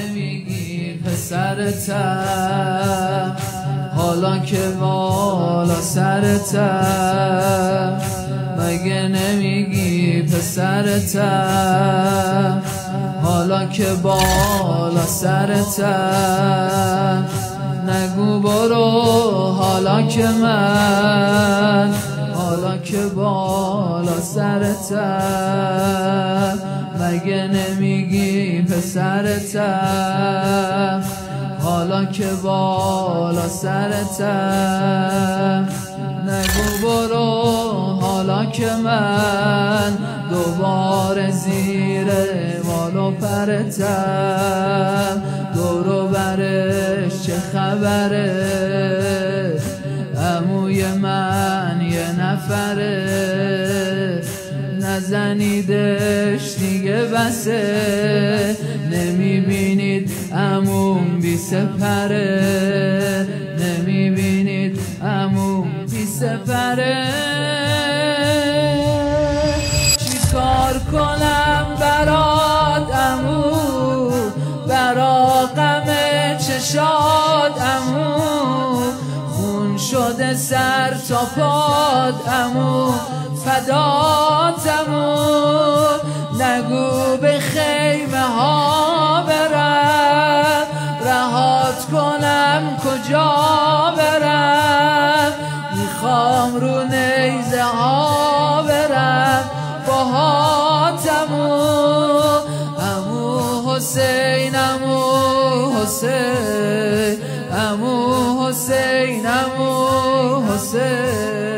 نمیگی پسرتم، حالا که بالا سرتم. مگه نمیگی پسرتم، حالا که بالا سرتم. نگو برو حالا که من، حالا که بالا سرتم. مگه نمیگی پسرتم، حالا که بالا سرتم. نگو برو حالا که من، دوباره زیر بال و پرتم. دور و برش چه خبره، عموی من یه نفره. نزنیدش دیگه بسه، نمیبینید عموم بی سپره، نمیبینید عموم بی سپره. چی کار کنم برات عمو، برا غم چشاد عمو. خون شده سر تا پاد عمو، فدات عمو. نگو به خیمه ها برم، رهات کنم کجا برم. میخوام رو نیزه ها برم باهات عمو. عمو حسین عمو حسین، عمو حسین عمو حسین.